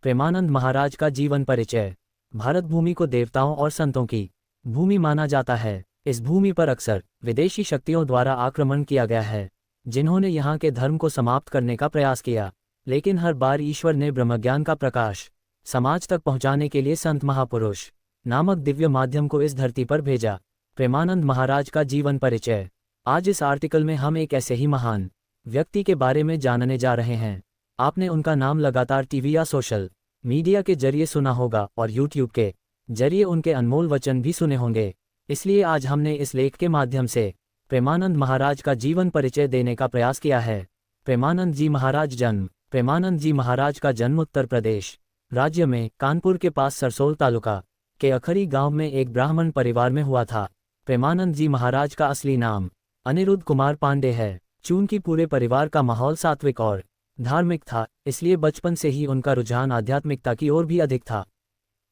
प्रेमानंद महाराज का जीवन परिचय। भारत भूमि को देवताओं और संतों की भूमि माना जाता है। इस भूमि पर अक्सर विदेशी शक्तियों द्वारा आक्रमण किया गया है, जिन्होंने यहाँ के धर्म को समाप्त करने का प्रयास किया। लेकिन हर बार ईश्वर ने ब्रह्मज्ञान का प्रकाश समाज तक पहुँचाने के लिए संत महापुरुष नामक दिव्य माध्यम को इस धरती पर भेजा। प्रेमानंद महाराज का जीवन परिचय। आज इस आर्टिकल में हम एक ऐसे ही महान व्यक्ति के बारे में जानने जा रहे हैं। आपने उनका नाम लगातार टीवी या सोशल मीडिया के जरिए सुना होगा और यूट्यूब के जरिए उनके अनमोल वचन भी सुने होंगे। इसलिए आज हमने इस लेख के माध्यम से प्रेमानंद महाराज का जीवन परिचय देने का प्रयास किया है। प्रेमानंद जी महाराज जन्म। प्रेमानंद जी महाराज का जन्म उत्तर प्रदेश राज्य में कानपुर के पास सरसोल तालुका के अखरी गांव में एक ब्राह्मण परिवार में हुआ था। प्रेमानंद जी महाराज का असली नाम अनिरुद्ध कुमार पांडे है। चूंकि पूरे परिवार का माहौल सात्विक और धार्मिक था, इसलिए बचपन से ही उनका रुझान आध्यात्मिकता की ओर भी अधिक था।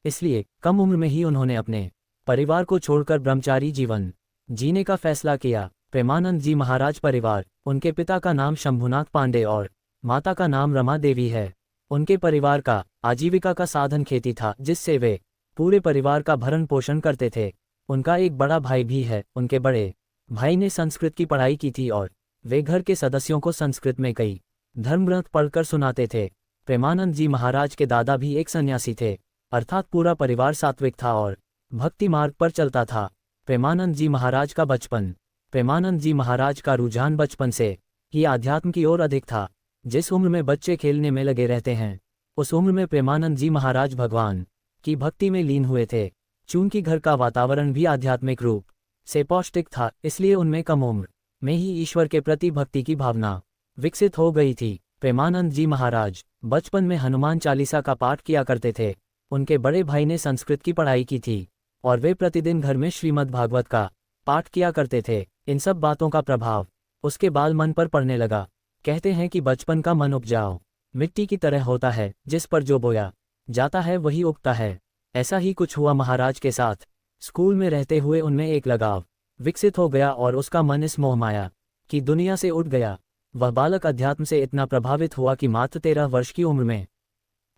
इसलिए कम उम्र में ही उन्होंने अपने परिवार को छोड़कर ब्रह्मचारी जीवन जीने का फैसला किया। प्रेमानंद जी महाराज परिवार। उनके पिता का नाम शंभुनाथ पांडे और माता का नाम रमा देवी है। उनके परिवार का आजीविका का साधन खेती था, जिससे वे पूरे परिवार का भरण पोषण करते थे। उनका एक बड़ा भाई भी है। उनके बड़े भाई ने संस्कृत की पढ़ाई की थी और वे घर के सदस्यों को संस्कृत में कई धर्मग्रंथ पढ़कर सुनाते थे। प्रेमानंद जी महाराज के दादा भी एक सन्यासी थे, अर्थात पूरा परिवार सात्विक था और भक्ति मार्ग पर चलता था। प्रेमानंद जी महाराज का बचपन। प्रेमानंद जी महाराज का रुझान बचपन से ही आध्यात्म की ओर अधिक था। जिस उम्र में बच्चे खेलने में लगे रहते हैं, उस उम्र में प्रेमानंद जी महाराज भगवान की भक्ति में लीन हुए थे। चूंकि घर का वातावरण भी आध्यात्मिक रूप से पौष्टिक था, इसलिए उनमें कम उम्र में ही ईश्वर के प्रति भक्ति की भावना विकसित हो गई थी। प्रेमानंद जी महाराज बचपन में हनुमान चालीसा का पाठ किया करते थे। उनके बड़े भाई ने संस्कृत की पढ़ाई की थी और वे प्रतिदिन घर में श्रीमद् भागवत का पाठ किया करते थे। इन सब बातों का प्रभाव उसके बाल मन पर पड़ने लगा। कहते हैं कि बचपन का मन उपजाऊ मिट्टी की तरह होता है, जिस पर जो बोया जाता है वही उगता है। ऐसा ही कुछ हुआ महाराज के साथ। स्कूल में रहते हुए उनमें एक लगाव विकसित हो गया और उसका मन इस मोह माया की दुनिया से उठ गया। वह बालक अध्यात्म से इतना प्रभावित हुआ कि मात्र 13 वर्ष की उम्र में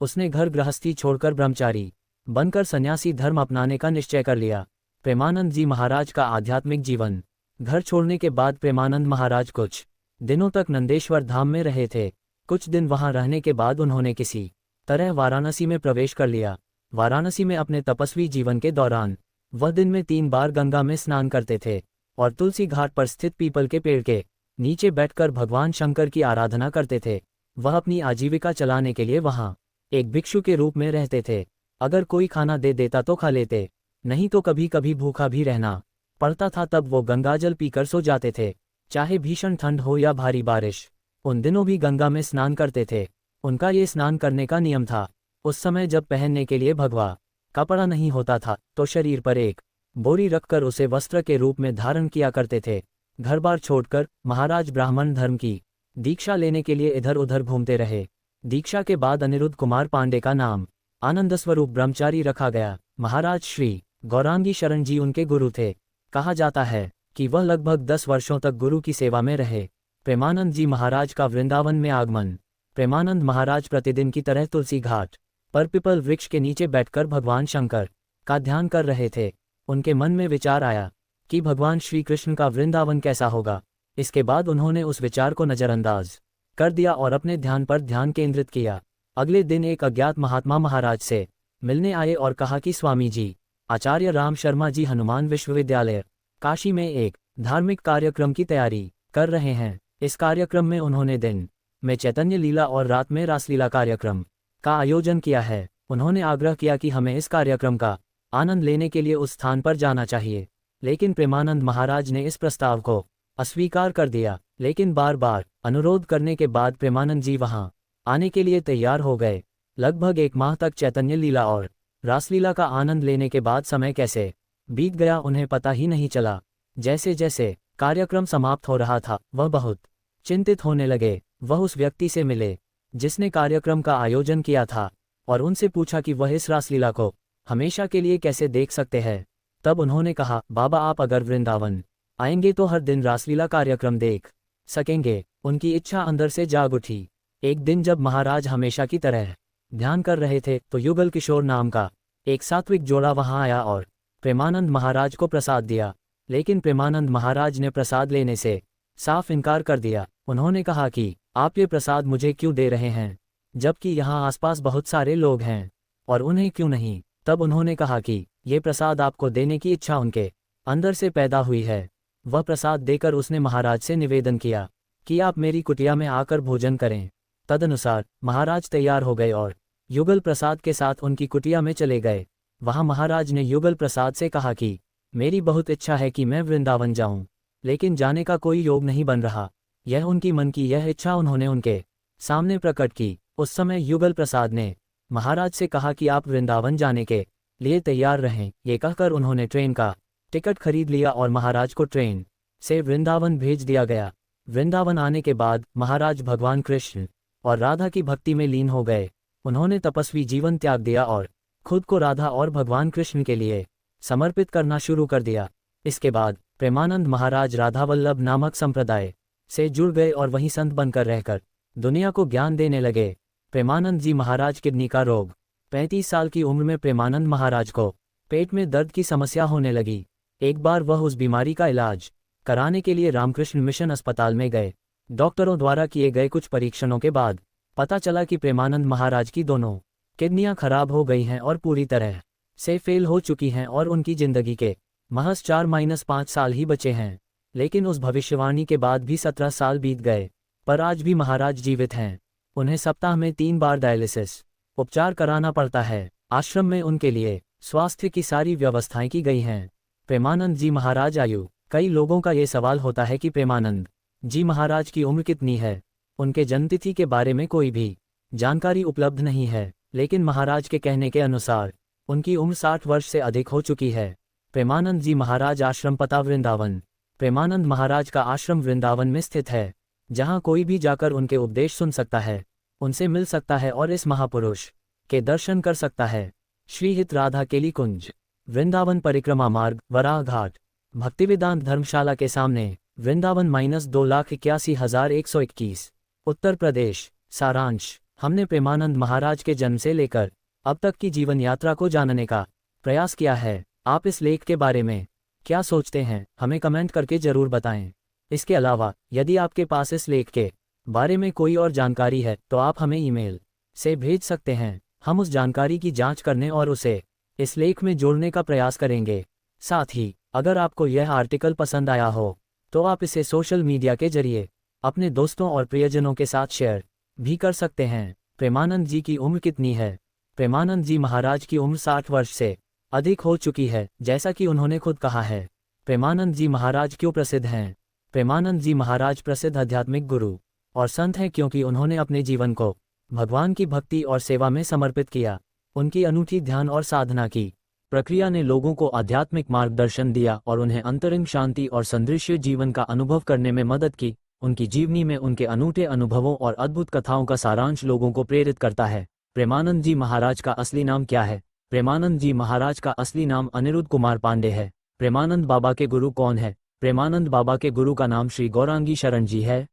उसने घर गृहस्थी छोड़कर ब्रह्मचारी बनकर सन्यासी धर्म अपनाने का निश्चय कर लिया। प्रेमानंद जी महाराज का आध्यात्मिक जीवन। घर छोड़ने के बाद प्रेमानंद महाराज कुछ दिनों तक नंदेश्वर धाम में रहे थे। कुछ दिन वहां रहने के बाद उन्होंने किसी तरह वाराणसी में प्रवेश कर लिया। वाराणसी में अपने तपस्वी जीवन के दौरान वह दिन में 3 बार गंगा में स्नान करते थे और तुलसी घाट पर स्थित पीपल के पेड़ के नीचे बैठकर भगवान शंकर की आराधना करते थे। वह अपनी आजीविका चलाने के लिए वहां एक भिक्षु के रूप में रहते थे। अगर कोई खाना दे देता तो खा लेते, नहीं तो कभी कभी भूखा भी रहना पड़ता था। तब वो गंगाजल पीकर सो जाते थे, चाहे भीषण ठंड हो या भारी बारिश। उन दिनों भी गंगा में स्नान करते थे। उनका ये स्नान करने का नियम था। उस समय जब पहनने के लिए भगवा कपड़ा नहीं होता था, तो शरीर पर एक बोरी रखकर उसे वस्त्र के रूप में धारण किया करते थे। घर बार छोड़कर महाराज ब्राह्मण धर्म की दीक्षा लेने के लिए इधर उधर घूमते रहे। दीक्षा के बाद अनिरुद्ध कुमार पांडे का नाम आनंद स्वरूप ब्रह्मचारी रखा गया। महाराज श्री गौरांगी शरण जी उनके गुरु थे। कहा जाता है कि वह लगभग 10 वर्षों तक गुरु की सेवा में रहे। प्रेमानंद जी महाराज का वृंदावन में आगमन। प्रेमानंद महाराज प्रतिदिन की तरह तुलसी घाट पर पीपल वृक्ष के नीचे बैठकर भगवान शंकर का ध्यान कर रहे थे। उनके मन में विचार आया कि भगवान श्री कृष्ण का वृंदावन कैसा होगा। इसके बाद उन्होंने उस विचार को नज़रअंदाज कर दिया और अपने ध्यान पर ध्यान केंद्रित किया। अगले दिन एक अज्ञात महात्मा महाराज से मिलने आए और कहा कि स्वामी जी, आचार्य राम शर्मा जी हनुमान विश्वविद्यालय काशी में एक धार्मिक कार्यक्रम की तैयारी कर रहे हैं। इस कार्यक्रम में उन्होंने दिन में चैतन्य लीला और रात में रासलीला कार्यक्रम का आयोजन किया है। उन्होंने आग्रह किया कि हमें इस कार्यक्रम का आनंद लेने के लिए उस स्थान पर जाना चाहिए। लेकिन प्रेमानंद महाराज ने इस प्रस्ताव को अस्वीकार कर दिया। लेकिन बार बार अनुरोध करने के बाद प्रेमानंद जी वहां आने के लिए तैयार हो गए। लगभग 1 माह तक चैतन्य लीला और रासलीला का आनंद लेने के बाद समय कैसे बीत गया उन्हें पता ही नहीं चला। जैसे जैसे कार्यक्रम समाप्त हो रहा था, वह बहुत चिंतित होने लगे। वह उस व्यक्ति से मिले जिसने कार्यक्रम का आयोजन किया था और उनसे पूछा कि वह इस रासलीला को हमेशा के लिए कैसे देख सकते हैं। तब उन्होंने कहा, बाबा आप अगर वृंदावन आएंगे तो हर दिन रासलीला कार्यक्रम देख सकेंगे। उनकी इच्छा अंदर से जाग उठी। एक दिन जब महाराज हमेशा की तरह ध्यान कर रहे थे तो युगल किशोर नाम का एक सात्विक जोड़ा वहां आया और प्रेमानंद महाराज को प्रसाद दिया। लेकिन प्रेमानंद महाराज ने प्रसाद लेने से साफ इनकार कर दिया। उन्होंने कहा कि आप ये प्रसाद मुझे क्यों दे रहे हैं, जबकि यहाँ आसपास बहुत सारे लोग हैं, और उन्हें क्यों नहीं। तब उन्होंने कहा कि ये प्रसाद आपको देने की इच्छा उनके अंदर से पैदा हुई है। वह प्रसाद देकर उसने महाराज से निवेदन किया कि आप मेरी कुटिया में आकर भोजन करें। तदनुसार महाराज तैयार हो गए और युगल प्रसाद के साथ उनकी कुटिया में चले गए। वहां महाराज ने युगल प्रसाद से कहा कि मेरी बहुत इच्छा है कि मैं वृंदावन जाऊं, लेकिन जाने का कोई योग नहीं बन रहा। यह उनकी मन की यह इच्छा उन्होंने उनके सामने प्रकट की। उस समय युगल प्रसाद ने महाराज से कहा कि आप वृंदावन जाने के लिए तैयार रहें। ये कहकर उन्होंने ट्रेन का टिकट खरीद लिया और महाराज को ट्रेन से वृंदावन भेज दिया गया। वृंदावन आने के बाद महाराज भगवान कृष्ण और राधा की भक्ति में लीन हो गए। उन्होंने तपस्वी जीवन त्याग दिया और खुद को राधा और भगवान कृष्ण के लिए समर्पित करना शुरू कर दिया। इसके बाद प्रेमानंद महाराज राधावल्लभ नामक संप्रदाय से जुड़ गए और वहीं संत बनकर रहकर दुनिया को ज्ञान देने लगे। प्रेमानंद जी महाराज किडनी का रोग। 35 साल की उम्र में प्रेमानंद महाराज को पेट में दर्द की समस्या होने लगी। एक बार वह उस बीमारी का इलाज कराने के लिए रामकृष्ण मिशन अस्पताल में गए। डॉक्टरों द्वारा किए गए कुछ परीक्षणों के बाद पता चला कि प्रेमानंद महाराज की दोनों किडनियां खराब हो गई हैं और पूरी तरह से फेल हो चुकी हैं और उनकी जिंदगी के महज 4-5 साल ही बचे हैं। लेकिन उस भविष्यवाणी के बाद भी 17 साल बीत गए, पर आज भी महाराज जीवित हैं। उन्हें सप्ताह में 3 बार डायलिसिस उपचार कराना पड़ता है। आश्रम में उनके लिए स्वास्थ्य की सारी व्यवस्थाएं की गई हैं। प्रेमानंद जी महाराज आयु। कई लोगों का ये सवाल होता है कि प्रेमानंद जी महाराज की उम्र कितनी है। उनके जन्मतिथि के बारे में कोई भी जानकारी उपलब्ध नहीं है, लेकिन महाराज के कहने के अनुसार उनकी उम्र 60 वर्ष से अधिक हो चुकी है। प्रेमानंद जी महाराज आश्रम पता वृंदावन। प्रेमानंद महाराज का आश्रम वृंदावन में स्थित है, जहां कोई भी जाकर उनके उपदेश सुन सकता है, उनसे मिल सकता है और इस महापुरुष के दर्शन कर सकता है। श्रीहित राधा केली कुंज, वृंदावन परिक्रमा मार्ग, वराह घाट, भक्तिवेदांत धर्मशाला के सामने, वृंदावन -2,81,121, उत्तर प्रदेश। सारांश: हमने प्रेमानंद महाराज के जन्म से लेकर अब तक की जीवन यात्रा को जानने का प्रयास किया है। आप इस लेख के बारे में क्या सोचते हैं, हमें कमेंट करके जरूर बताएं। इसके अलावा यदि आपके पास इस लेख के बारे में कोई और जानकारी है तो आप हमें ईमेल से भेज सकते हैं। हम उस जानकारी की जांच करने और उसे इस लेख में जोड़ने का प्रयास करेंगे। साथ ही अगर आपको यह आर्टिकल पसंद आया हो तो आप इसे सोशल मीडिया के जरिए अपने दोस्तों और प्रियजनों के साथ शेयर भी कर सकते हैं। प्रेमानंद जी की उम्र कितनी है? प्रेमानंद जी महाराज की उम्र 60 वर्ष से अधिक हो चुकी है, जैसा कि उन्होंने खुद कहा है। प्रेमानंद जी महाराज क्यों प्रसिद्ध हैं? प्रेमानंद जी महाराज प्रसिद्ध आध्यात्मिक गुरु और संत हैं क्योंकि उन्होंने अपने जीवन को भगवान की भक्ति और सेवा में समर्पित किया। उनकी अनूठी ध्यान और साधना की प्रक्रिया ने लोगों को आध्यात्मिक मार्गदर्शन दिया और उन्हें अंतरिम शांति और संदृश्य जीवन का अनुभव करने में मदद की। उनकी जीवनी में उनके अनूठे अनुभवों और अद्भुत कथाओं का सारांश लोगों को प्रेरित करता है। प्रेमानंद जी महाराज का असली नाम क्या है? प्रेमानंद जी महाराज का असली नाम अनिरुद्ध कुमार पांडे है। प्रेमानंद बाबा के गुरु कौन है? प्रेमानंद बाबा के गुरु का नाम श्री गौरांगी शरण जी है।